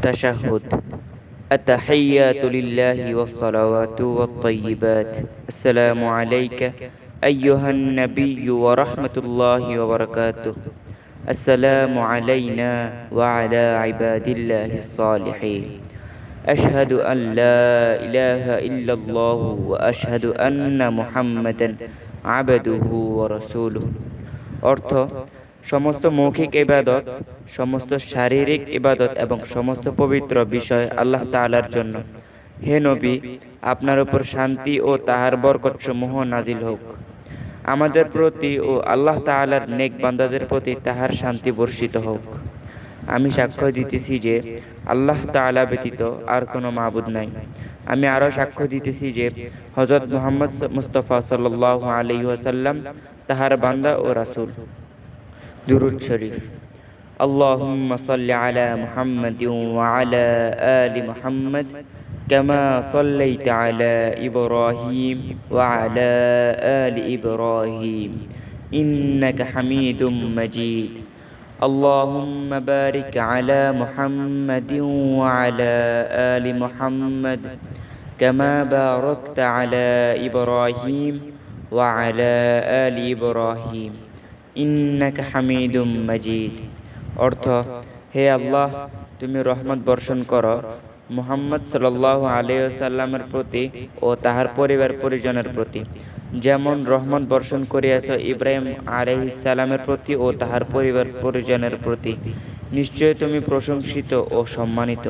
তাশাহুদ التحيات لله والصلوات والطيبات السلام عليك أيها النبي ورحمة الله وبركاته السلام علينا وعلى عباد الله الصالحين أشهد أن لا إله إلا الله وأشهد أن محمدا عبده ورسوله অর্থ সমস্ত মৌখিক ইবাদত, সমস্ত শারীরিক ইবাদত এবং সমস্ত পবিত্র বিষয় আল্লাহ তাআলার জন্য। হে নবী, আপনার উপর শান্তি ও তাহার বরকতসমূহ নাজিল হোক। আমাদের প্রতি ও আল্লাহ তাআলার নেক বান্দাদের প্রতি তাহার শান্তি বর্ষিত হোক। আমি সাক্ষ্য দিতেছি যে আল্লাহ তাআলা ব্যতীত আর কোনো মাবুদ নাই। আমি আরও সাক্ষ্য দিতেছি যে হযরত মুহাম্মদ মুস্তাফা সাল্লাল্লাহু আলাইহি ওয়াসাল্লাম তাহার বান্দা ও রাসূল। দুরূদ শরীফ। আল্লাহুম্মা সাল্লি আলা মুহাম্মাদিন ওয়া আলা আলি মুহাম্মাদ কামা সাল্লাইতা আলা ইব্রাহিম ওয়া আলা আলি ইব্রাহিম ইন্নাকা হামিদুম মাজিদ। আল্লাহুম্মা বারিক আলা মুহাম্মাদিন ওয়া আলা আলি মুহাম্মাদ কামা বারাকতা আলা ইব্রাহিম ওয়া আলা আলি ইব্রাহিম ইন্নাকা হামিদুম মাজিদ। অর্থ, হে আল্লাহ, তুমি রহমত বর্ষণ করো মুহাম্মদ সাল্লাল্লাহু আলাইহি ওয়াসাল্লামের প্রতি ও তাহার পরিবার পরিজনের প্রতি, যেমন রহমত বর্ষণ করিয়াছ ইব্রাহিম আলাইহিস সালামের প্রতি ও তাহার পরিবার পরিজনের প্রতি। নিশ্চয় তুমি প্রশংসিত ও সম্মানিত।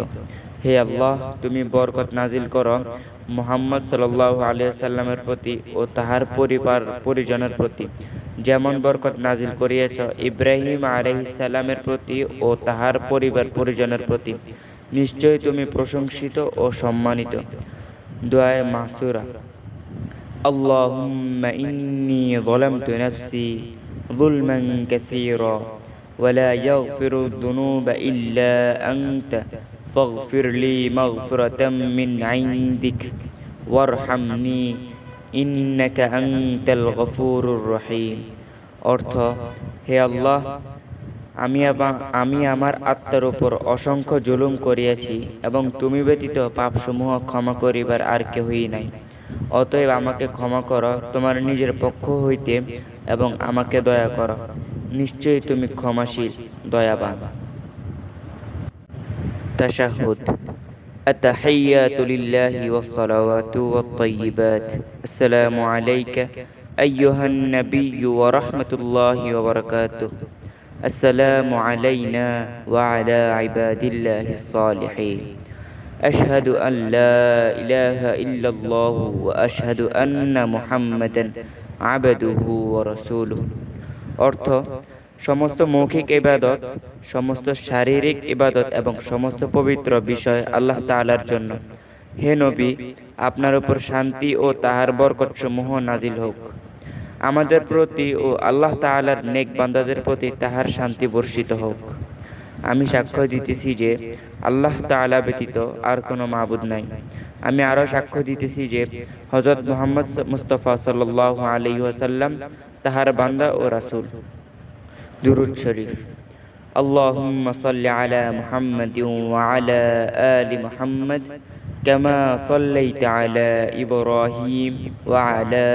হে আল্লাহ, তুমি বরকত নাজিল করো মুহাম্মদ সাল্লাল্লাহু আলাইহি ওয়াসাল্লামের প্রতি ও তাহার পরিবার পরিজনের প্রতি, যেমন বরকত নাজিল করিয়াছ ইব্রাহিম আলাইহিস সালামের প্রতি ও তাহার পরিবার পরিজনের প্রতি। নিশ্চয় তুমি প্রশংসিত ও সম্মানিত। দুআয়ে মাসুরা। আল্লাহুম্মা ইন্নী যালামতু নাফসি যুলমান কাসীরা ওয়া লা ইয়াগফিরু যুনুবা ইল্লা আনতা ফাগফির লি মাগফিরাতাম মিন ইনদিক ওয়ারহামনি ইন্নাকা আনতাল গফুরুর রহিম। অর্থ, হে আল্লাহ, আমি আমার আত্মার উপর অসংখ্য জুলুম করিয়াছি এবং তুমি ব্যতীত পাপসমূহ ক্ষমা করিবার আর কেহই নাই। অতএব আমাকে ক্ষমা কর তোমার নিজের পক্ষ হইতে এবং আমাকে দয়া কর। নিশ্চয়ই তুমি ক্ষমাশীল, দয়াবান। তাশাহুদ। التحيات لله والصلوات والطيبات السلام عليك أيها النبي ورحمة الله وبركاته السلام علينا وعلى عباد الله الصالحين أشهد أن لا إله إلا الله وأشهد أن محمدا عبده ورسوله। অর্থ, সমস্ত মৌখিক ইবাদত, সমস্ত শারীরিক ইবাদত এবং সমস্ত পবিত্র বিষয় আল্লাহ তাআলার জন্য। হে নবী, আপনার উপর শান্তি ও তাহার বরকতসমূহ নাজিল হোক। আমাদের প্রতি ও আল্লাহ তাআলার নেক বান্দাদের প্রতি তাহার শান্তি বর্ষিত হোক। আমি সাক্ষ্য দিতেছি যে আল্লাহ তাআলা ব্যতীত আর কোনো মাবুদ নাই। আমি আরও সাক্ষ্য দিতেছি যে হযরত মুহাম্মদ মুস্তাফা সাল্লাল্লাহু আলাইহি ওয়াসাল্লাম তাহার বান্দা ও রাসূল। দুরূদ শরীফ। আল্লাহুম্মা সাল্লি আলা মুহাম্মাদিন ওয়া আলা আলি মুহাম্মাদ কামা সাল্লাইতা আলা ইব্রাহিম ওয়া আলা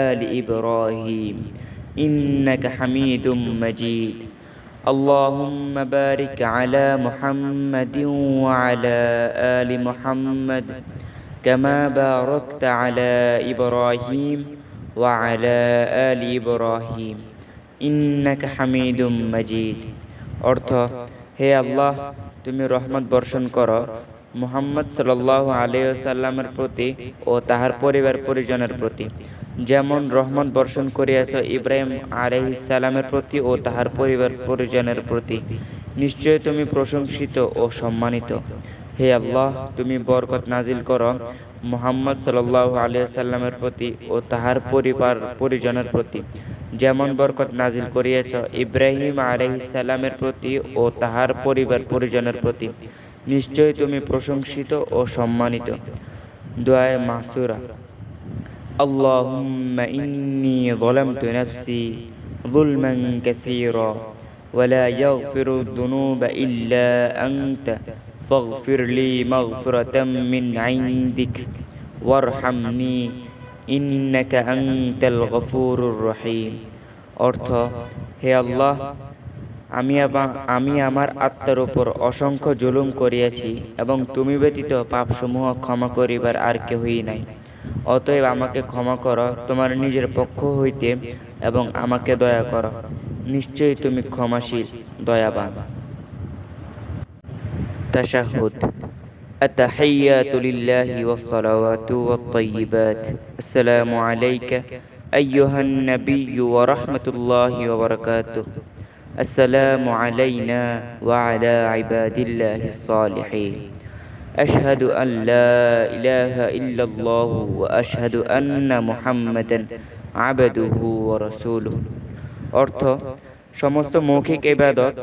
আলি ইব্রাহিম ইন্নাকা হামিদুম মাজিদ। আল্লাহুম্মা বারিক আলা মুহাম্মাদিন ওয়া আলা আলি মুহাম্মাদ কামা বারাকতা আলা ইব্রাহিম ওয়া আলা আলি ইব্রাহিম ইন্নাকা হামিদুম মাজিদ। অর্থ, হে আল্লাহ, তুমি রহমত বর্ষণ করো মুহাম্মদ সাল্লাল্লাহু আলাইহি ওয়াসাল্লামের প্রতি ও তাহার পরিবার পরিজনের প্রতি, যেমন রহমত বর্ষণ করিয়াছ ইব্রাহিম আলাইহিস সালামের প্রতি ও তাহার পরিবার পরিজনের প্রতি। নিশ্চয় তুমি প্রশংসিত ও সম্মানিত। হে আল্লাহ, তুমি বরকত নাজিল করো মুহাম্মদ সাল্লাল্লাহু আলাইহি ওয়াসাল্লামের প্রতি ও তাহার পরিবার পরিজনের প্রতি, যেমন বরকত নাজিল করিয়াছ ইব্রাহিম আলাইহিস সালামের প্রতি ও তাহার পরিবার পরিজনের প্রতি। নিশ্চয় তুমি প্রশংসিত ও সম্মানিত। দুআয়ে মাসুরা। আল্লাহুম্মা ইন্নী যালামতু নাফসি যুলমান কাসীরা ওয়া লা ইয়াগফিরু যুনুবা ইল্লা আনতা فاغفر لي مغفرة من عندك وارحمني إنك أنت الغفور الرحيم। অর্থ, হে আল্লাহ, আমি আমার আত্মার উপর অসংখ্য জুলুম করিয়াছি এবং তুমি ব্যতীত পাপসমূহ ক্ষমা করিবার আর কেহই নাই। অতএব আমাকে ক্ষমা কর তোমার নিজের পক্ষ হইতে এবং আমাকে দয়া কর, নিশ্চয়ই তুমি ক্ষমাশীল, দয়াবান। তাশাহুদ। التحيات لله والصلوات والطيبات السلام عليك أيها النبي ورحمة الله وبركاته السلام علينا وعلى عباد الله الصالحين أشهد أن لا إله إلا الله وأشهد أن محمدا عبده ورسوله। অর্থ, সমস্ত মৌখিক ইবাদত,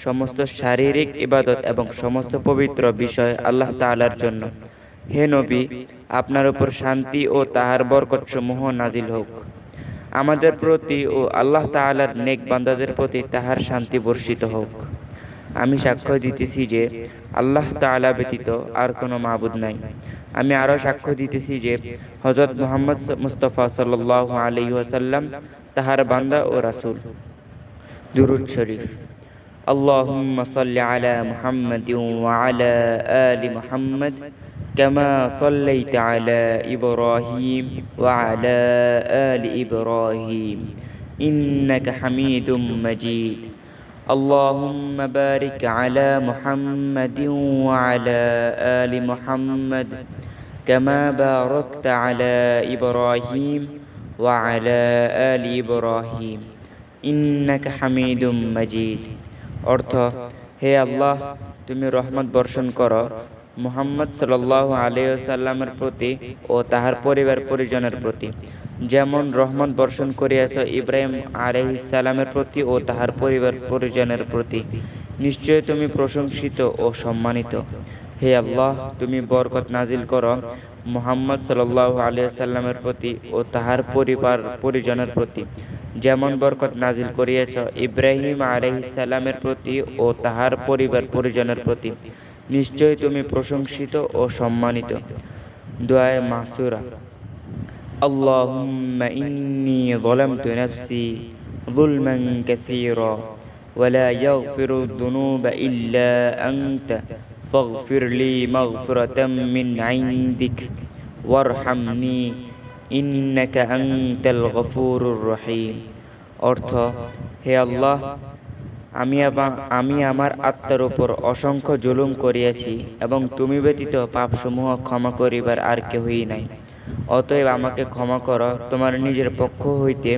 সমস্ত শারীরিক ইবাদত এবং সমস্ত পবিত্র বিষয় আল্লাহ তাআলার জন্য। হে নবী, আপনার উপর শান্তি ও তাহার বরকতসমূহ নাজিল হোক। আমাদের প্রতি ও আল্লাহ তাআলার নেক বান্দাদের প্রতি তাহার শান্তি বর্ষিত হোক। আমি সাক্ষ্য দিতেছি যে আল্লাহ তাআলা ব্যতীত আর কোনো মাবুদ নাই। আমি আরও সাক্ষ্য দিতেছি যে হযরত মুহাম্মদ মুস্তাফা সাল্লাল্লাহু আলাইহি ওয়াসাল্লাম তাহার বান্দা ও রাসূল। দুরূদ শরীফ। আল্লাহুম্মা সাল্লি আলা মুহাম্মাদিন ওয়া আলা আলি মুহাম্মাদ কামা সাল্লাইতা আলা ইব্রাহিম ওয়া আলা আলি ইব্রাহিম ইন্নাকা হামিদুম মাজিদ। আল্লাহুম্মা বারিক আলা মুহাম্মাদিন ওয়া আলা আলি মুহাম্মাদ কামা বারাকতা আলা ইব্রাহিম ওয়া আলা আলি ইব্রাহিম ইন্নাকা হামিদুম মাজিদ। অর্থ, হে আল্লাহ, তুমি রহমত বর্ষণ করো মুহাম্মদ সাল্লাল্লাহু আলাইহি ওয়াসাল্লামের প্রতি ও তাহার পরিবার পরিজনের প্রতি, যেমন রহমত বর্ষণ করিয়াছ ইব্রাহিম আলাইহিস সালামের প্রতি ও তাহার পরিবার পরিজনের প্রতি। নিশ্চয় তুমি প্রশংসিত ও সম্মানিত। হে আল্লাহ, তুমি বরকত নাজিল করো মুহাম্মদ সাল্লাল্লাহু আলাইহি ওয়াসাল্লামের প্রতি ও তাহার পরিবার পরিজনের প্রতি, যেমন বরকত নাজিল করিয়াছ ইব্রাহিম আলাইহিস সালামের প্রতি ও তাহার পরিবার পরিজনের প্রতি। নিশ্চয় তুমি প্রশংসিত ও সম্মানিত। দুআয়ে মাসুরা। আল্লাহুম্মা ইন্নী যালামতু নাফসি যুলমান কাসীরা ওয়া লা ইয়াগফিরুদ যুনুবা ইল্লা আনতা ফাগফির লি মাগফিরাতাম মিন ইনদিক ওয়ারহামনি ইন্নাকা আনতাল গফুরুর রহিম। অর্থ, হে আল্লাহ, আমি আমার আত্মার উপর অসংখ্য জুলুম করিয়াছি এবং তুমি ব্যতীত পাপসমূহ ক্ষমা করিবার আর কেহই নাই। অতএব আমাকে ক্ষমা কর তোমার নিজের পক্ষ হইতে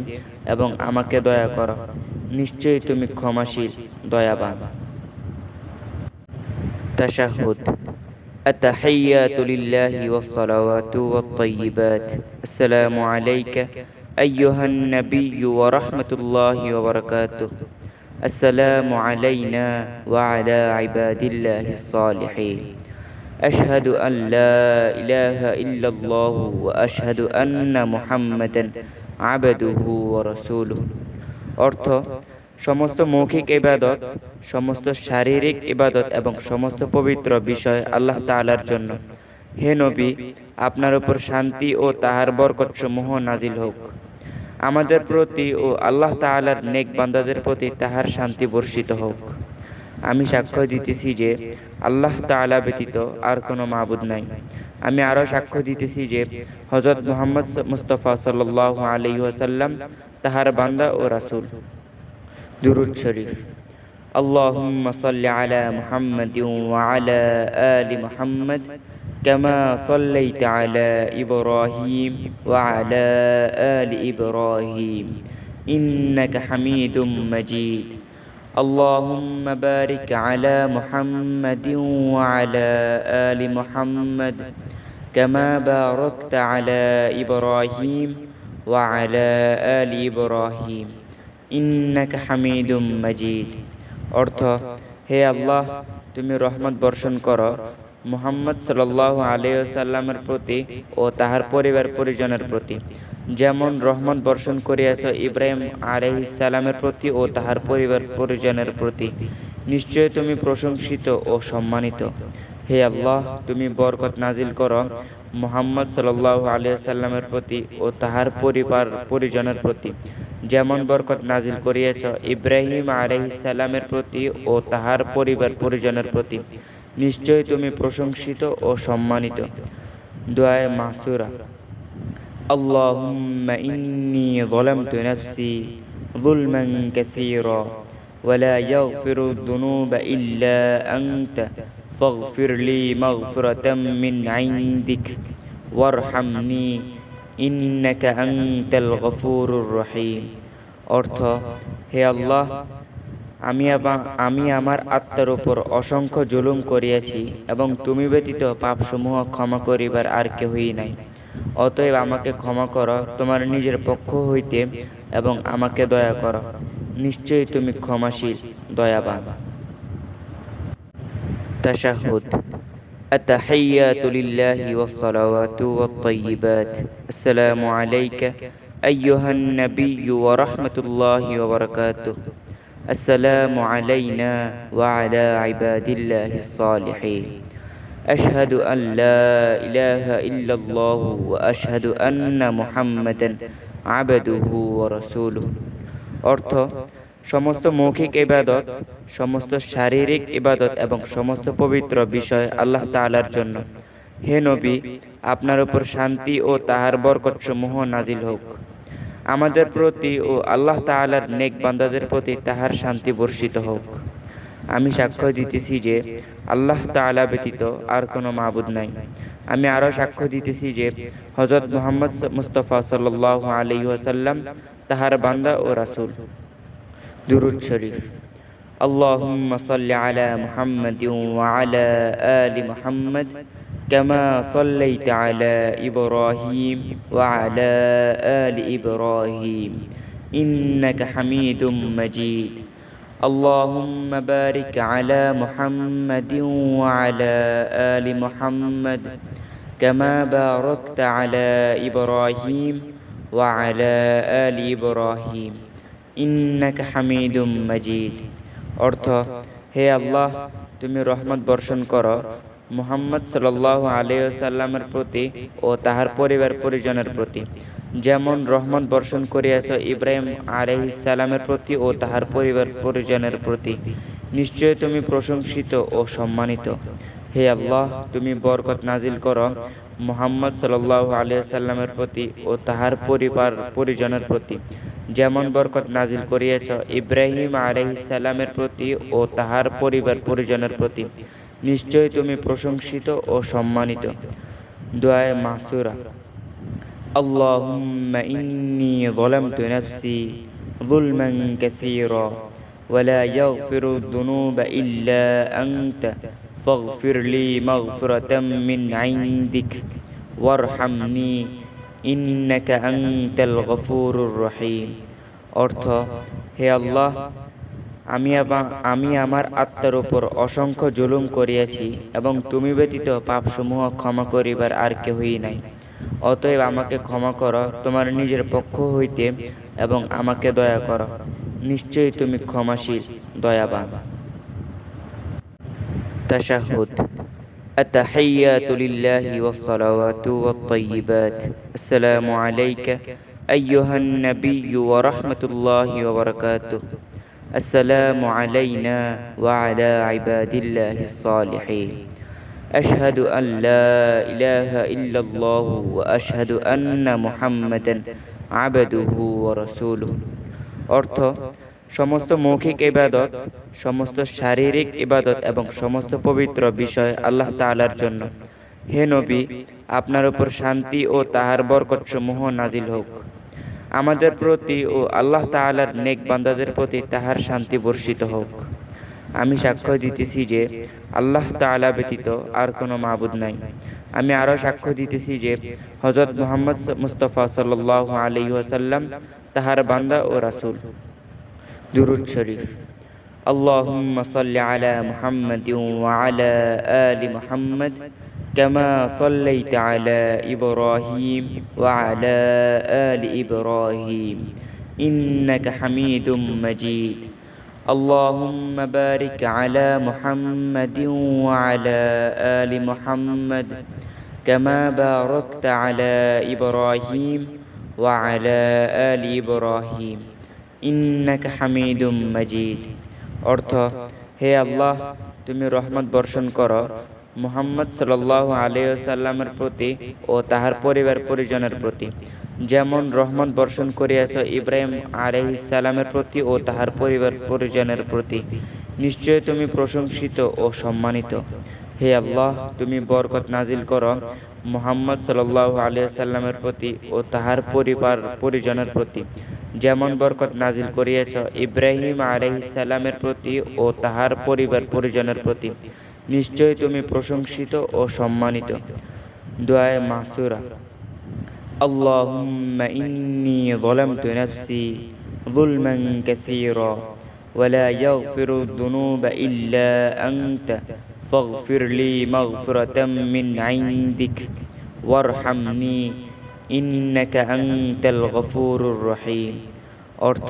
এবং আমাকে দয়া কর, নিশ্চয়ই তুমি ক্ষমাশীল, দয়াবান। তাশাহুদ। التحيات لله والصلوات والطيبات السلام عليك أيها النبي ورحمة الله وبركاته السلام علينا وعلى عباد الله الصالحين أشهد أن لا إله إلا الله وأشهد أن محمدا عبده ورسوله। অর্থ, সমস্ত মৌখিক ইবাদত, সমস্ত শারীরিক ইবাদত এবং সমস্ত পবিত্র বিষয় আল্লাহ তাআলার জন্য। হে নবী, আপনার উপর শান্তি ও তাহার বরকতসমূহ নাজিল হোক। আমাদের প্রতি ও আল্লাহ তাআলার নেক বান্দাদের প্রতি তাহার শান্তি বর্ষিত হোক। আমি সাক্ষ্য দিতেছি যে আল্লাহ তাআলা ব্যতীত আর কোনো মাবুদ নাই। আমি আরও সাক্ষ্য দিতেছি যে হযরত মুহাম্মদ মুস্তাফা সাল্লাল্লাহু আলাইহি ওয়াসাল্লাম তাহার বান্দা ও রাসূল। দুরূদ শরীফ। আল্লাহুম্মা সাল্লি আলা মুহাম্মাদিন ওয়া আলা আলি মুহাম্মাদ কামা সাল্লাইতা আলা ইব্রাহিম ওয়া আলা আলি ইব্রাহিম ইন্নাকা হামিদুম মাজিদ। আল্লাহুম্মা বারিক আলা মুহাম্মাদিন ওয়া আলা আলি মুহাম্মাদ কামা বারাকতা আলা ইব্রাহিম ওয়া আলা আলি ইব্রাহিম ইন্নাকা হামিদুম মাজিদ। অর্থ, হে আল্লাহ, তুমি রহমত বর্ষণ করো মুহাম্মদ সাল্লাল্লাহু আলাইহি ওয়াসাল্লামের প্রতি ও তাহার পরিবার পরিজনের প্রতি, যেমন রহমত বর্ষণ করিয়াছ ইব্রাহিম আলাইহিস সালামের প্রতি ও তাহার পরিবার পরিজনের প্রতি। নিশ্চয় তুমি প্রশংসিত ও সম্মানিত। হে আল্লাহ, তুমি বরকত নাজিল করো মুহাম্মদ সাল্লাল্লাহু আলাইহি সাল্লামের প্রতি ও তাহার পরিবার পরিজনের প্রতি, যেমন বরকত নাজিল করিয়েছ ইব্রাহিম আলাইহিস সালামের প্রতি ও তাহার পরিবার পরিজনের প্রতি। নিশ্চয়ই তুমি প্রশংসিত ও সম্মানিত। দুআয়ে মাসুরা। আল্লাহুম্মা ইন্নী যালামতু নাফসি যুলমান কাসীরা ওয়া লা ইয়াগফিরু যুনুবা ইল্লা আনতা ফাগফির লি মাগফিরাতাম মিন ইনদিক ওয়ারহামনি ইন্নাকা আনতাল গফুরুর রহিম। অর্থ: হে আল্লাহ, আমি আমার আত্মার উপর অসংখ্য জুলুম করিয়াছি এবং তুমি ব্যতীত পাপসমূহ ক্ষমা করিবার আর কেহই নাই। অতএব আমাকে ক্ষমা করো তোমার নিজের পক্ষ হইতে এবং আমাকে দয়া করো। নিশ্চয়ই তুমি ক্ষমাশীল, দয়াবান। তাশাহুদ। التحيات لله والصلوات والطيبات. السلام عليك أيها النبي ورحمة الله وبركاته. السلام علينا وعلى عباد الله الصالحين. أشهد أن لا إله إلا الله وأشهد أن محمدا عبده ورسوله. অর্থ: সমস্ত মৌখিক ইবাদত, সমস্ত শারীরিক ইবাদত এবং সমস্ত পবিত্র বিষয় আল্লাহ তাআলার জন্য। হে নবী, আপনার উপর শান্তি ও তাহার বরকতসমূহ নাজিল হোক। আমাদের প্রতি ও আল্লাহ তাআলার নেক বান্দাদের প্রতি তাহার শান্তি বর্ষিত হোক। আমি সাক্ষ্য দিতেছি যে আল্লাহ তাআলা ব্যতীত আর কোনো মাবুদ নাই। আমি আরও সাক্ষ্য দিতেছি যে হযরত মুহাম্মদ মুস্তাফা সাল্লাল্লাহু আলাইহি ওয়াসাল্লাম তাহার বান্দা ও রাসূল। দুরূদ শরীফ। আল্লাহুম্মা সাল্লি আলা মুহাম্মাদিন ওয়া আলা আলি মুহাম্মাদ কামা সাল্লাইতা আলা ইব্রাহিম ওয়া আলা আলি ইব্রাহিম ইন্নাকা হামিদুম মাজিদ। اللهم بارك على محمد وعلى آل محمد كما باركت على إبراهيم وعلى آل إبراهيم إنك حميد مجيد. অর্থ: হে আল্লাহ, তুমি রহমত বর্ষণ করো মুহাম্মদ সাল্লাল্লাহু আলাইহি ওয়াসাল্লামের প্রতি ও তাহার পরিবার পরিজনের প্রতি, যেমন রহমত বর্ষণ করিয়াছ ইব্রাহিম আলাইহিস সালামের প্রতি ও তাহার পরিবার পরিজনের প্রতি। নিশ্চয় তুমি প্রশংসিত ও সম্মানিত। হে আল্লাহ, তুমি বরকত নাজিল করো মুহাম্মদ সাল্লাল্লাহু আলাইহি ওয়াসাল্লামের প্রতি ও তাহার পরিবার পরিজনের প্রতি, যেমন বরকত নাজিল করিয়াছ ইব্রাহিম আলাইহিস সালামের প্রতি ও তাহার পরিবার পরিজনের প্রতি। নিশ্চয় তুমি প্রশংসিত ও সম্মানিত। দুআয়ে মাসুরা। اللهم إني ظلمت نفسي ظلما كثيرا ولا يغفر الذنوب إلا أنت فاغفر لي مغفرة من عندك وارحمني إنك أنت الغفور الرحيم. অর্থ: হে আল্লাহ, আমি আমার আত্মার উপর অসংখ্য জুলুম করিয়াছি এবং তুমি ব্যতীত পাপসমূহ ক্ষমা করিবার আর কেহই নাই। অতএব আমাকে ক্ষমা করো তোমার নিজের পক্ষ হইতে এবং আমাকে দয়া করো। নিশ্চয়ই তুমি ক্ষমাশীল, দয়াবান। তাশাহুদ। التحيات لله والصلوات والطيبات. السلام عليك أيها النبي ورحمة الله وبركاته. السلام علينا وعلى عباد الله الصالحين. أشهد أن لا إله إلا الله وأشهد أن محمدا عبده ورسوله. অর্থ: সমস্ত মৌখিক ইবাদত, সমস্ত শারীরিক ইবাদত এবং সমস্ত পবিত্র বিষয় আল্লাহ তাআলার জন্য। হে নবী, আপনার উপর শান্তি ও তাহার বরকতসমূহ নাজিল হোক। আমাদের প্রতি ও আল্লাহ তাআলার নেক বান্দাদের প্রতি তাহার শান্তি বর্ষিত হোক। আমি সাক্ষ্য দিতেছি যে আল্লাহ তাআলা ব্যতীত আর কোনো মাবুদ নাই। আমি আরও সাক্ষ্য দিতেছি যে হযরত মুহাম্মদ মুস্তাফা সাল্লাল্লাহু আলাইহি ওয়াসাল্লাম তাহার বান্দা ও রাসূল। দুরূদ শরীফ। আল্লাহুম্মা সাল্লি আলা মুহাম্মাদিন ওয়া আলা আলি মুহাম্মাদ কামা সাল্লাইতা আলা ইব্রাহিম ওয়া আলা আলি ইব্রাহিম ইন্নাকা হামিদুম মাজিদ। اللهم بارك على محمد وعلى آل محمد كما باركت على إبراهيم وعلى آل إبراهيم إنك حميد مجيد। অর্থ, হে আল্লাহ, তুমি রহমত বর্ষণ করো মুহাম্মদ সাল্লাল্লাহু আলাইহি ওয়াসাল্লামের প্রতি ও তাহার পরিবার পরিজনের প্রতি, যেমন রহমত বর্ষণ করিয়াছ ইব্রাহিম আলাইহিস সালামের প্রতি ও তাহার পরিবার পরিজনের প্রতি। নিশ্চয় তুমি প্রশংসিত ও সম্মানিত। হে আল্লাহ, তুমি বরকত নাজিল করো মুহাম্মদ সাল্লাল্লাহু আলাইহি ওয়াসাল্লামের প্রতি ও তাহার পরিবার পরিজনের প্রতি, যেমন বরকত নাজিল করিয়াছ ইব্রাহিম আলাইহিস সালামের প্রতি ও তাহার পরিবার পরিজনের প্রতি। নিশ্চয় তুমি প্রশংসিত ও সম্মানিত। দুআয়ে মাসুরা। আল্লাহুম্মা ইন্নী যালামতু নাফসি যুলমান কাসীরা ওয়া লা ইয়াগফিরু যুনুবা ইল্লা আনতা ফাগফির লি মাগফিরাতাম মিন ইনদিক ওয়ারহামনি ইন্নাকা আনতাল গফুরুর রহিম। অর্থ,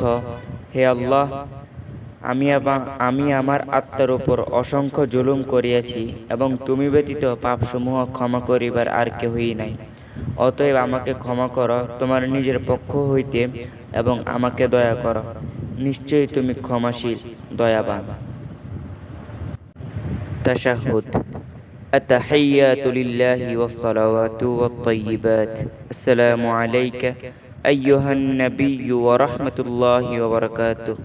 হে আল্লাহ, আমি আমার আত্মার উপর অসংখ্য জুলুম করিয়াছি এবং তুমি ব্যতীত পাপসমূহ ক্ষমা করিবার আর কেহই নাই। অতএব আমাকে ক্ষমা করো তোমার নিজের পক্ষ হইতে এবং আমাকে দয়া করো। নিশ্চয়ই তুমি ক্ষমাশীল, দয়াবান। তাশাহুদ। التحيات لله والصلوات والطيبات السلام عليك أيها النبي ورحمة الله وبركاته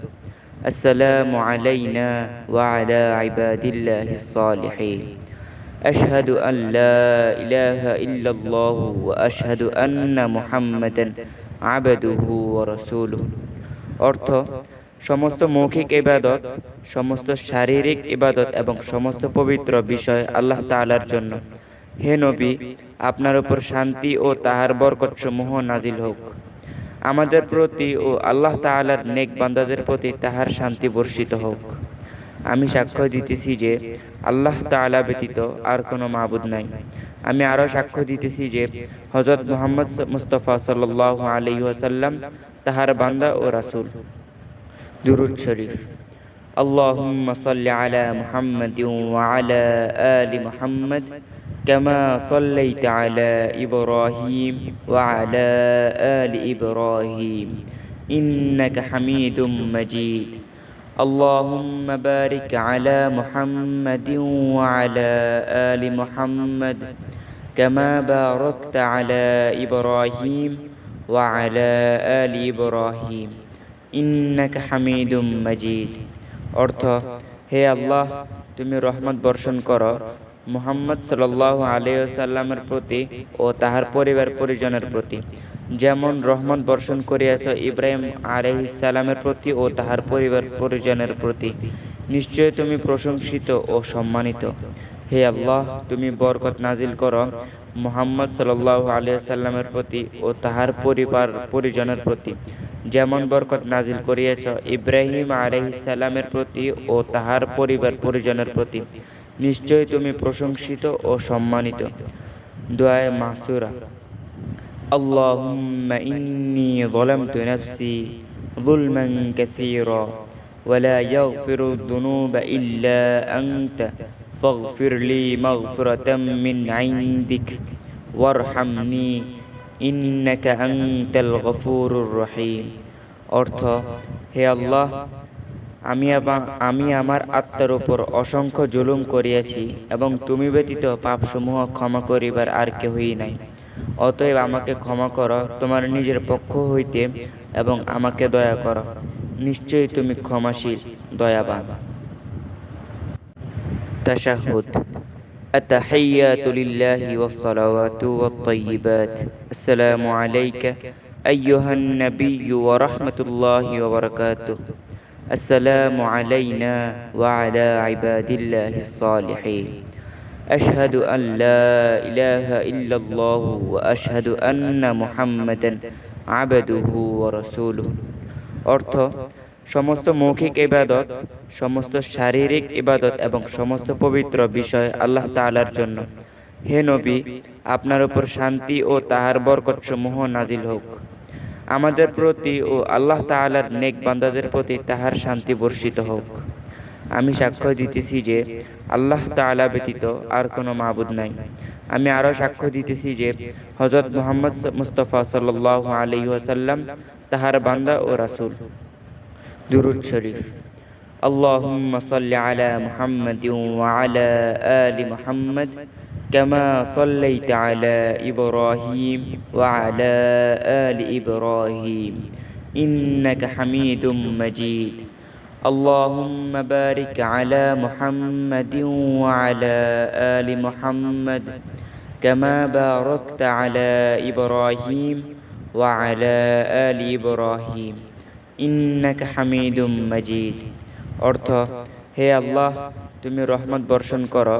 السلام علينا وعلى عباد الله الصالحين أشهد أن لا إله إلا الله وأشهد أن محمدا عبده ورسوله। অর্থ, সমস্ত মৌখিক ইবাদত, সমস্ত শারীরিক ইবাদত এবং সমস্ত পবিত্র বিষয় আল্লাহ তাআলার জন্য। হে নবী, আপনার উপর শান্তি ও তাহার বরকতসমূহ নাজিল হোক। আমাদের প্রতি ও আল্লাহ তাআলার নেক বান্দাদের প্রতি তাহার শান্তি বর্ষিত হোক। আমি সাক্ষ্য দিতেছি যে আল্লাহ তাআলা ব্যতীত আর কোনো মাবুদ নাই। আমি আরও সাক্ষ্য দিতেছি যে হযরত মুহাম্মদ মুস্তাফা সাল্লাল্লাহু আলাইহি ওয়াসাল্লাম তাহার বান্দা ও রাসূল। দুরূদ শরীফ। আল্লাহুম্মা সাল্লি আলা মুহাম্মাদিন ওয়া আলা আলি মুহাম্মাদ কামা সাল্লাইতা আলা ইব্রাহিম ওয়া আলা আলি ইব্রাহিম ইন্নাকা হামিদুম মাজিদ। اللهم بارك على محمد وعلى آل محمد كما باركت على إبراهيم وعلى آل إبراهيم إنك حميد مجيد। অর্থ, হে আল্লাহ, তুমি রহমত বর্ষণ করো মুহাম্মদ সাল্লাল্লাহু আলাইহি ওয়াসাল্লামের প্রতি ও তাহার পরিবার পরিজনের প্রতি, যেমন রহমত বর্ষণ করিয়াছ ইব্রাহিম আলাইহিস সালামের প্রতি ও তাহার পরিবার পরিজনের প্রতি। নিশ্চয় তুমি প্রশংসিত ও সম্মানিত। হে আল্লাহ, তুমি বরকত নাজিল করো মুহাম্মদ সাল্লাল্লাহু আলাইহি ওয়াসাল্লামের প্রতি ও তাহার পরিবার পরিজনের প্রতি, যেমন বরকত নাজিল করিয়াছ ইব্রাহিম আলাইহিস সালামের প্রতি ও তাহার পরিবার পরিজনের প্রতি। নিশ্চয় তুমি প্রশংসিত ও সম্মানিত। দুআয়ে মাসুরা। আল্লাহুম্মা ইন্নী যালামতু নাফসি যুলমান কাসীরা ওয়া লা ইয়াগফিরু যুনুবা ইল্লা আনতা ফাগফির লি মাগফিরাতাম মিন ইনদিক ওয়ারহামনি ইন্নাকা আনতাল গফুরুর রহিম। অর্থ, হে আল্লাহ, আমি আমার আত্মার উপর অসংখ্য জুলুম করিয়াছি এবং তুমি ব্যতীত পাপসমূহ ক্ষমা করিবার আর কেহই নাই। অতএব আমাকে ক্ষমা করো তোমার নিজের পক্ষ হইতে এবং আমাকে দয়া করো। নিশ্চয়ই তুমি ক্ষমাশীল, দয়াবান। তাশাহুদ। التحيات لله والصلوات والطيبات السلام عليك أيها النبي ورحمة الله وبركاته السلام علينا وعلى عباد الله الصالحين أشهد أن لا إله إلا الله وأشهد أن محمدا عبده ورسوله। অর্থ, সমস্ত মৌখিক ইবাদত, সমস্ত শারীরিক ইবাদত এবং সমস্ত পবিত্র বিষয় আল্লাহ তাআলার জন্য। হে নবী, আপনার উপর শান্তি ও তাহার বরকতসমূহ নাজিল হোক। আমাদের প্রতি ও আল্লাহ তাআলার নেক বান্দাদের প্রতি তাহার শান্তি বর্ষিত হোক। আমি সাক্ষ্য দিতেছি যে আল্লাহ তাআলা ব্যতীত আর কোনো মাবুদ নাই। আমি আরো সাক্ষ্য দিতেছি যে হযরত মুহাম্মদ মুস্তাফা সাল্লাল্লাহু আলাইহি ওয়াসাল্লাম তাহার বান্দা ও রাসূল। দুরূদ শরীফ। আল্লাহুম্মা সাল্লি আলা মুহাম্মাদিন ওয়া আলা আলি মুহাম্মাদ কামা সাল্লাইতা আলা ইব্রাহিম ওয়া আলা আলি ইব্রাহিম ইন্নাকা হামিদুম মাজিদ। اللهم بارك على محمد وعلى آل محمد كما باركت على إبراهيم وعلى آل إبراهيم إنك حميد مجيد। অর্থ, হে আল্লাহ, তুমি রহমত বর্ষণ করো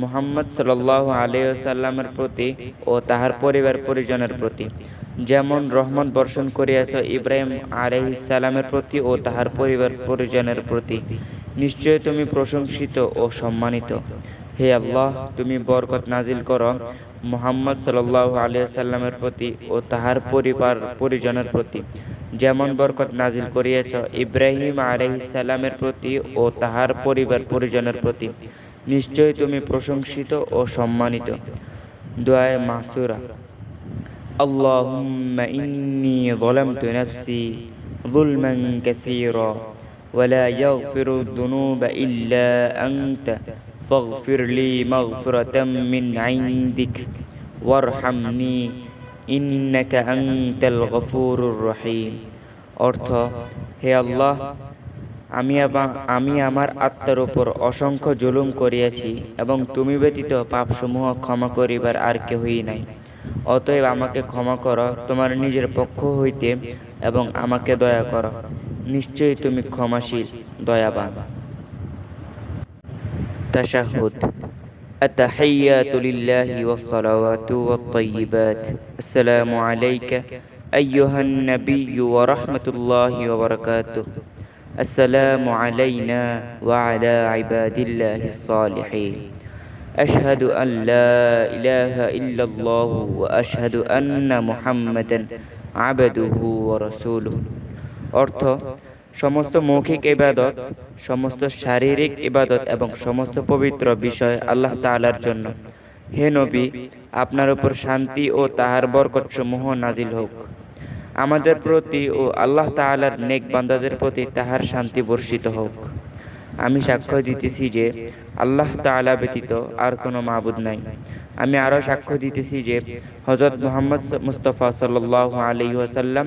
মুহাম্মদ সাল্লাল্লাহু আলাইহি ওয়াসাল্লামের প্রতি ও তাহার পরিবার পরিজনের প্রতি, যেমন রহমত বর্ষণ করিয়াছ ইব্রাহিম আলাইহিস সালামের প্রতি ও তাহার পরিবার পরিজনের প্রতি। নিশ্চয় তুমি প্রশংসিত ও সম্মানিত। হে আল্লাহ, তুমি বরকত নাজিল করো মুহাম্মদ সাল্লাল্লাহু আলাইহি ওয়াসাল্লামের প্রতি ও তাহার পরিবার পরিজনের প্রতি, যেমন বরকত নাজিল করিয়াছ ইব্রাহিম আলাইহিস সালামের প্রতি ও তাহার পরিবার পরিজনের প্রতি। নিশ্চয় তুমি প্রশংসিত ও সম্মানিত। দোয়ায়ে মাসুরা। اللهم إني ظلمت نفسي ظلما كثيرا ولا يغفر الذنوب إلا أنت فاغفر لي مغفرة من عندك وارحمني إنك أنت الغفور الرحيم। অর্থ, হে আল্লাহ, আমি আমার আত্মার উপর অসংখ্য জুলুম করিয়াছি এবং তুমি ব্যতীত পাপসমূহ ক্ষমা করিবার আর কেহই নাই। অতএব আমাকে ক্ষমা করো তোমার নিজের পক্ষ হইতে এবং আমাকে দয়া করো। নিশ্চয়ই তুমি ক্ষমাশীল, দয়াবান। তাশাহুদ। التحيات لله والصلوات والطيبات السلام عليك أيها النبي ورحمة الله وبركاته السلام علينا وعلى عباد الله الصالحين أشهد أن لا إله إلا الله وأشهد أن محمدا عبده ورسوله। অর্থ, সমস্ত মৌখিক ইবাদত, সমস্ত শারীরিক ইবাদত এবং সমস্ত পবিত্র বিষয় আল্লাহ তাআলার জন্য। হে নবী, আপনার উপর শান্তি ও তাহার বরকতসমূহ নাজিল হোক। আমাদের প্রতি ও আল্লাহ তাআলার নেক বান্দাদের প্রতি তাহার শান্তি বর্ষিত হোক। আমি সাক্ষ্য দিতেছি যে আল্লাহ তাআলা ব্যতীত আর কোনো মাবুদ নাই। আমি আরো সাক্ষ্য দিতেছি যে হযরত মুহাম্মদ মুস্তাফা সাল্লাল্লাহু আলাইহি ওয়াসাল্লাম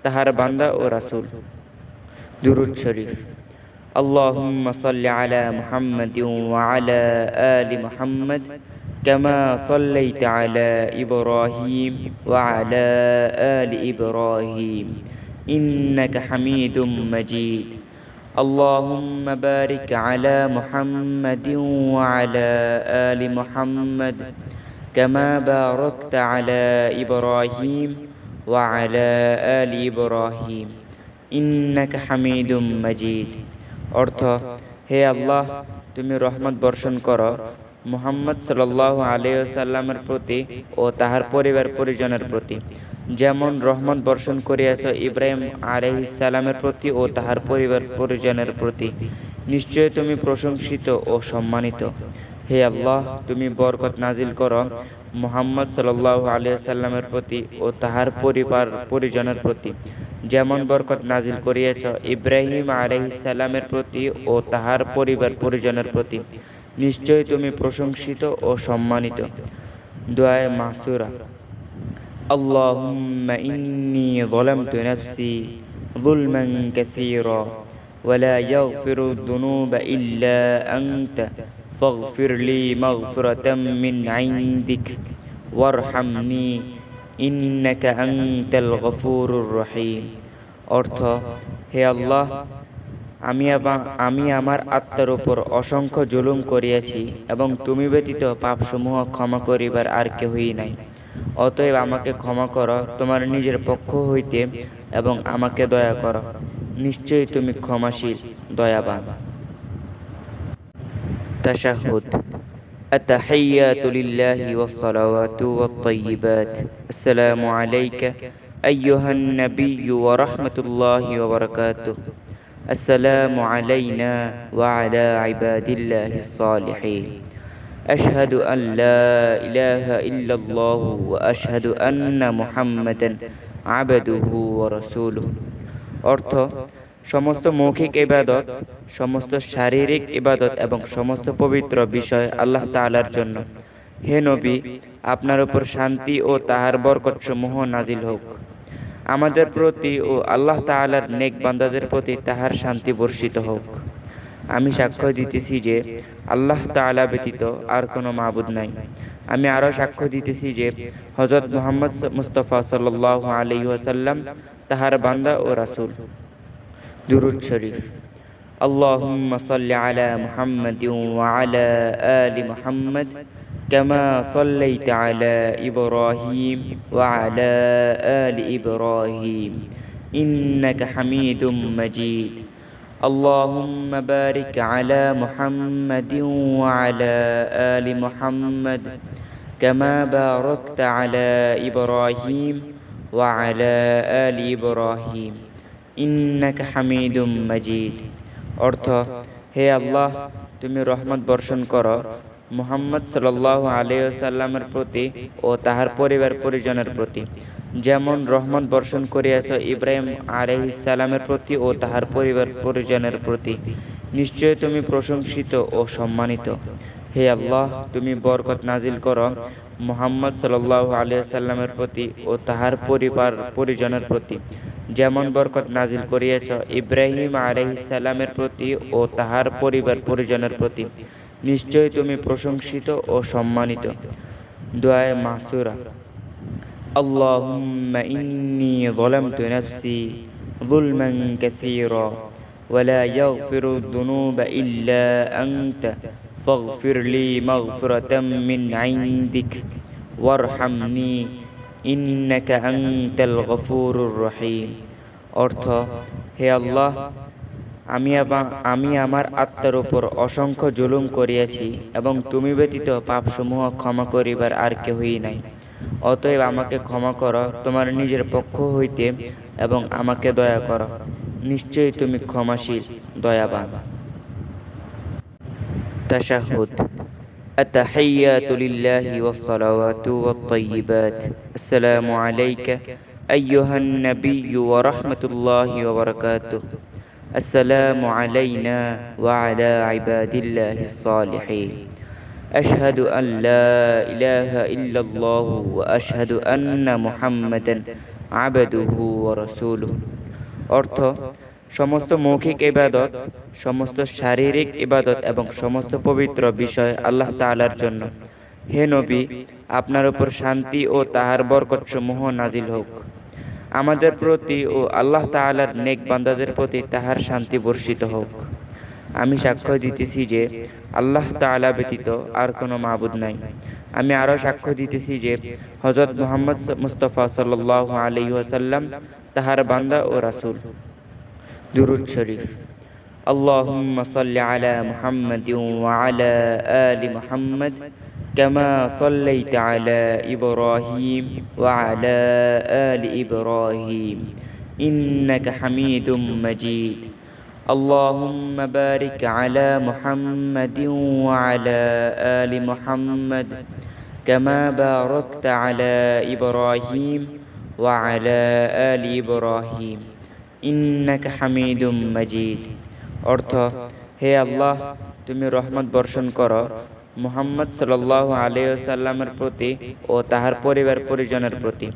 তাহার বান্দা ও রাসূল। দুরূদ শরীফ। আল্লাহুম্মা সাল্লি আলা মুহাম্মাদিন ওয়া আলা আলি মুহাম্মাদ কামা সাল্লাইতা আলা ইব্রাহিম ওয়া আলা আলি ইব্রাহিম ইন্নাকা হামিদুম মাজিদ। اللهم بارك على محمد وعلى آل محمد كما باركت على إبراهيم وعلى آل إبراهيم إنك حميد مجيد। অর্থ, হে আল্লাহ, তুমি রহমত বর্ষণ করো মুহাম্মদ সাল্লাল্লাহু আলাইহি ওয়াসাল্লামের প্রতি ও তাহার পরিবার পরিজনের প্রতি, যেমন রহমত বর্ষণ করিয়াছ ইব্রাহিম আলাইহিস সালামের প্রতি ও তাহার পরিবার পরিজনের প্রতি। নিশ্চয় তুমি প্রশংসিত ও সম্মানিত। হে আল্লাহ, তুমি বরকত নাজিল করো মুহাম্মদ সাল্লাল্লাহু আলাইহি ওয়াসাল্লামের প্রতি ও তাহার পরিবার পরিজনের প্রতি, যেমন বরকত নাজিল করিয়াছ ইব্রাহিম আলাইহিস সালামের প্রতি ও তাহার পরিবার পরিজনের প্রতি। নিশ্চয় তুমি প্রশংসিত ও সম্মানিত। দোয়ায়ে মাসুরা। আল্লাহুম্মা ইন্নী যালামতু নাফসি যুলমান কাসীরা ওয়া লা ইয়াগফিরু যুনুবা ইল্লা আনতা ফাগফির লি মাগফিরাতাম মিন ইনদিক ওয়ারহামনি ইন্নাকা আনতাল গফুরুর রহিম। অর্থ, হে আল্লাহ, আমি আমার আত্মার উপর অসংখ্য জুলুম করিয়াছি এবং তুমি ব্যতীত পাপসমূহ ক্ষমা করিবার আর কেহই নাই। অতএব আমাকে ক্ষমা করো তোমার নিজের পক্ষ হইতে এবং আমাকে দয়া করো। নিশ্চয়ই তুমি ক্ষমাশীল, দয়াবান। তাশাহুদ। التحيات لله والصلوات والطيبات السلام عليك أيها النبي ورحمة الله وبركاته. السلام علينا وعلى عباد الله الصالحين. أشهد أن لا إله إلا الله وأشهد أن محمدا عبده ورسوله. অর্থ, সমস্ত মৌখিক ইবাদত, সমস্ত শারীরিক ইবাদত এবং সমস্ত পবিত্র বিষয় আল্লাহ তাআলার জন্য। হে নবী, আপনার উপর শান্তি ও তাহার বরকতসমূহ নাজিল হোক। আমাদের প্রতি ও আল্লাহ তাআলার নেক বান্দাদের প্রতি তাহার শান্তি বর্ষিত হোক। আমি সাক্ষ্য দিতেছি যে আল্লাহ তাআলা ব্যতীত আর কোনো মাবুদ নাই। আমি আরও সাক্ষ্য দিতেছি যে হযরত মুহাম্মদ মুস্তাফা সাল্লাল্লাহু আলাইহি ওয়াসাল্লাম তাহার বান্দা ও রাসূল। দুরূদ শরীফ। আল্লাহুম্মা সাল্লি আলা মুহাম্মাদিন ওয়া আলা আলি মুহাম্মাদ কামা সাল্লাইতা আলা ইব্রাহিম ওয়া আলা আলি ইব্রাহিম ইন্নাকা হামিদুম মাজিদ। اللهم بارك على محمد وعلى آل محمد كما باركت على إبراهيم وعلى آل إبراهيم إنك حميد مجيد। অর্থ, হে আল্লাহ, তুমি রহমত বর্ষণ করো মুহাম্মদ সাল্লাল্লাহু আলাইহি ওয়াসাল্লামের প্রতি ও তাহার পরিবার পরিজনের প্রতি, যেমন রহমত বর্ষণ করিয়াছ ইব্রাহিম আলাইহিস সালামের প্রতি ও তাহার পরিবার পরিজনের প্রতি। নিশ্চয় তুমি প্রশংসিত ও সম্মানিত। হে আল্লাহ, তুমি বরকত নাজিল করো মুহাম্মদ সাল্লাল্লাহু আলাইহি ওয়াসাল্লামের প্রতি ও তাহার পরিবার পরিজনের প্রতি, যেমন বরকত নাজিল করিয়াছ ইব্রাহিম আলাইহিস সালামের প্রতি ও তাহার পরিবার পরিজনের প্রতি। নিশ্চয় তুমি প্রশংসিত ও সম্মানিত। দুআয়ে মাসুরা। اللهم إني ظلمت نفسي ظلما كثيرا ولا يغفر الذنوب إلا أنت فاغفر لي مغفرة من عندك وارحمني إنك أنت الغفور الرحيم। অর্থ, হে আল্লাহ, আমি আমার আত্মার উপর অসংখ্য জুলুম করিয়াছি এবং তুমি ব্যতীত পাপসমূহ ক্ষমা করিবার আর কেহই নাই। অতএব আমাকে ক্ষমা করো তোমার নিজের পক্ষ হইতে এবং আমাকে দয়া করো। নিশ্চয়ই তুমি ক্ষমাশীল, দয়াবান। তাশাহুদ। আত-তাহিয়াতু লিল্লাহি ওয়াস-সালাওয়াতু ওয়াত-তাইয়্যিবাত। আসসালামু আলাইকা আইয়ুহান নাবিয়্যু ওয়া রাহমাতুল্লাহি ওয়া বারাকাতুহু। আসসালামু আলাইনা ওয়া আলা ইবাদিল্লাহিস সালিহিন। أشهد أن لا إله إلا الله وأشهد أن محمدا عبده ورسوله। অর্থ, সমস্ত মৌখিক ইবাদত, সমস্ত শারীরিক ইবাদত এবং সমস্ত পবিত্র বিষয় আল্লাহ তাআলার জন্য। হে নবী, আপনার উপর শান্তি ও তাহার বরকতসমূহ নাজিল হোক। আমাদের প্রতি ও আল্লাহ তাআলার নেক বান্দাদের প্রতি তাহার শান্তি বর্ষিত হোক। আমি সাক্ষ্য দিতেছি যে আল্লাহ তাআলা ব্যতীত আর কোনো মাবুদ নাই। আমি আরও সাক্ষ্য দিতেছি যে হযরত মুহাম্মদ মুস্তাফা সাল্লাল্লাহু আলাইহি ওয়াসাল্লাম তাহার বান্দা ও রাসূল। দুরূদ শরীফ। আল্লাহুম্মা সাল্লি আলা মুহাম্মাদিন ওয়া আলা আলি মুহাম্মাদ কামা সাল্লাইতা আলা ইব্রাহিম ওয়া আলা আলি ইব্রাহিম ইন্নাকা হামিদুম মাজিদ। اللهم بارك على محمد وعلى آل محمد كما باركت على إبراهيم وعلى آل إبراهيم إنك حميد مجيد। অর্থ, হে আল্লাহ, তুমি রহমত বর্ষণ করো মুহাম্মদ সাল্লাল্লাহু আলাইহি ওয়াসাল্লামের প্রতি ও তাহার পরিবার পরিজনের প্রতি,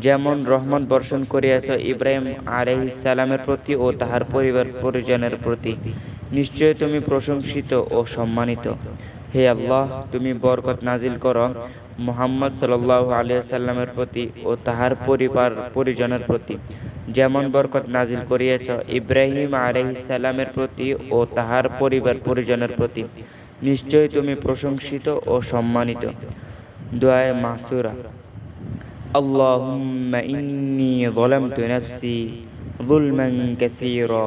যেমন রহমত বর্ষণ করিয়াছ ইব্রাহিম আলাইহিস সালামের প্রতি ও তাহার পরিবার পরিজনের প্রতি। নিশ্চয় তুমি প্রশংসিত ও সম্মানিত। হে আল্লাহ, তুমি বরকত নাজিল করো মুহাম্মদ সাল্লাল্লাহু আলাইহি ওয়াসাল্লামের প্রতি ও তাহার পরিবার পরিজনের প্রতি, যেমন বরকত নাজিল করিয়াছ ইব্রাহিম আলাইহিস সালামের প্রতি ও তাহার পরিবার পরিজনের প্রতি। নিশ্চয় তুমি প্রশংসিত ও সম্মানিত। দুআয়ে মাসুরা। আল্লাহুম্মা ইন্নী যালামতু নাফসি যুলমান কাসীরা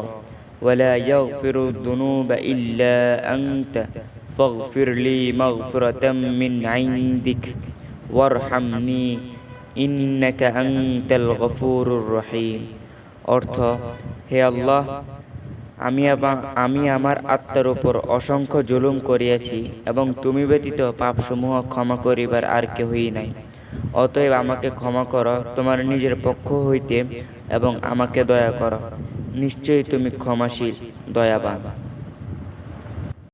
ওয়া লা ইয়াগফিরু যুনুবা ইল্লা আনতা ফাগফির লি মাগফিরাতাম মিন ইনদিক ওয়ারহামনি ইন্নাকা আনতাল গফুরুর রহিম। অর্থ, হে আল্লাহ, আমি আমার আত্মার উপর অসংখ্য জুলুম করিয়াছি এবং তুমি ব্যতীত পাপসমূহ ক্ষমা করিবার আর কেহই নাই। অতএব আমাকে ক্ষমা করো তোমার নিজের পক্ষ হইতে এবং আমাকে দয়া করো। নিশ্চয়ই তুমি ক্ষমাশীল, দয়াবান।